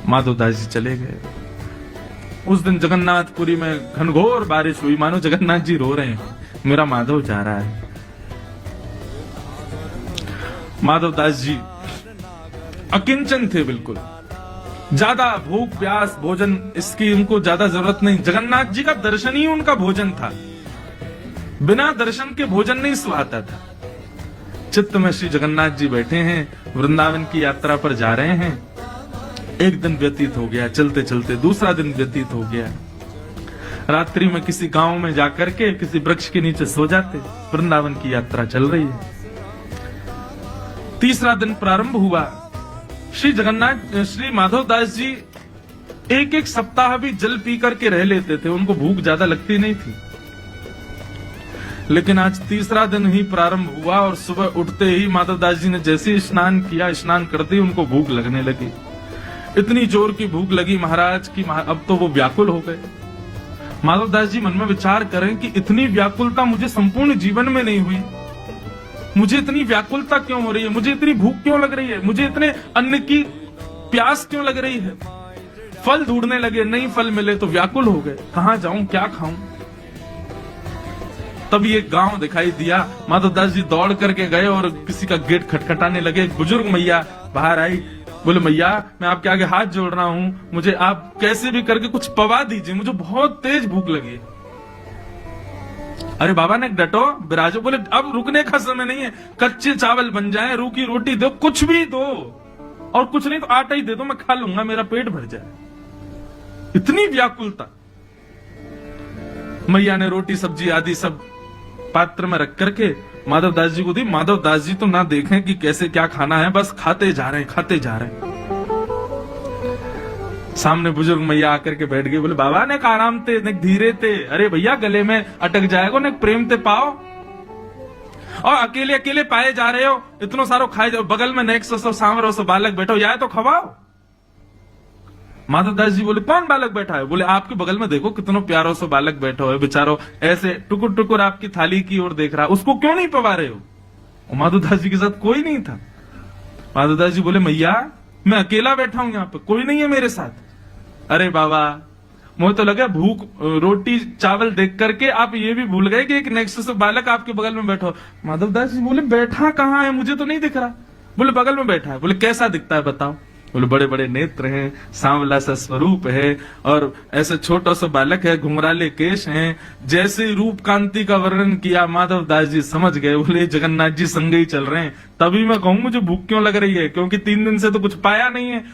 माधवदास जी चले गए। उस दिन जगन्नाथपुरी में घनघोर बारिश हुई, मानो जगन्नाथ जी रो रहे हैं, मेरा माधव जा रहा है। माधवदास जी अकिंचन थे बिल्कुल, ज्यादा भूख प्यास भोजन इसकी उनको ज्यादा जरूरत नहीं। जगन्नाथ जी का दर्शन ही उनका भोजन था, बिना दर्शन के भोजन नहीं सुहाता था। चित्त में श्री जगन्नाथ जी बैठे हैं, वृंदावन की यात्रा पर जा रहे हैं। एक दिन व्यतीत हो गया, चलते चलते दूसरा दिन व्यतीत हो गया। रात्रि में किसी गांव में जाकर के किसी वृक्ष के नीचे सो जाते। वृंदावन की यात्रा चल रही है। तीसरा दिन प्रारंभ हुआ। श्री माधवदास जी एक एक सप्ताह भी जल पी करके रह लेते थे, उनको भूख ज्यादा लगती नहीं थी। लेकिन आज तीसरा दिन ही प्रारंभ हुआ और सुबह उठते ही माधवदास जी ने जैसे स्नान किया, स्नान करते ही उनको भूख लगने लगी। इतनी जोर की भूख लगी महाराज की अब तो वो व्याकुल हो गए। माधवदास जी मन में विचार करें कि इतनी व्याकुलता मुझे संपूर्ण जीवन में नहीं हुई, मुझे इतनी व्याकुलता क्यों हो रही है, मुझे इतनी भूख क्यों लग रही है, मुझे इतने अन्न की प्यास क्यों लग रही है। फल ढूंढने लगे, नहीं फल मिले तो व्याकुल हो गए, कहां जाऊं क्या खाऊं। तभी एक गांव दिखाई दिया। माधवदास जी दौड़ करके गए और किसी का गेट खटखटाने लगे। एक बुजुर्ग मैया बाहर आई, बोले मैया मैं आपके आगे हाथ जोड़ रहा हूं, मुझे आप कैसे भी करके कुछ पवा दीजिए, मुझे बहुत तेज भूख लगी। अरे बाबा ने डटो बिराजो, बोले अब रुकने का समय नहीं है, कच्चे चावल बन जाए, रूखी रोटी दो, कुछ भी दो, और कुछ नहीं तो आटा ही दे दो, मैं खा लूंगा, मेरा पेट भर जाए। इतनी व्याकुलता। मैया ने रोटी सब्जी आदि सब पात्र में रख करके माधवदास जी को दी। माधवदास जी तो ना देखें कि कैसे क्या खाना है, बस खाते जा रहे हैं, खाते जा रहे हैं। सामने बुजुर्ग मैया आकर के बैठ गई, बोले बाबा ने आराम थे, ने धीरे थे, अरे भैया गले में अटक जाएगा, ने प्रेम ते पाओ, और अकेले अकेले पाए जा रहे हो, इतनो सारो खाए जाओ, बगल में नेक्स्ट सो सांवरो सो बालक बैठो, या तो खवाओ। माधवदास जी बोले कौन बालक बैठा है। बोले आपके बगल में देखो कितनो प्यारो सो बालक बैठो है, बेचारो ऐसे टुकुर टुकुर आपकी थाली की ओर देख रहा, उसको क्यों नहीं पवा रहे हो। माधवदास जी के साथ कोई नहीं था। माधवदास जी बोले मैया मैं अकेला बैठा हूं यहाँ पे, कोई नहीं है मेरे साथ। अरे बाबा मुझे तो लगा भूख रोटी चावल देख करके आप ये भी भूल गए कि एक नेक्स्ट से बालक आपके बगल में बैठो। माधवदास जी बोले बैठा कहाँ है, मुझे तो नहीं दिख रहा। बोले बगल में बैठा है। बोले कैसा दिखता है बताओ। बोले बड़े बड़े नेत्र हैं, सांवला सा स्वरूप है, और ऐसे छोटा सा बालक है, घुंघराले केश हैं। जैसे रूप कांति का वर्णन किया माधवदास जी समझ गए। बोले जगन्नाथ जी संग ही चल रहे हैं। तभी मैं कहूं मुझे भूख क्यों लग रही है, क्योंकि 3 दिन से तो कुछ पाया नहीं है।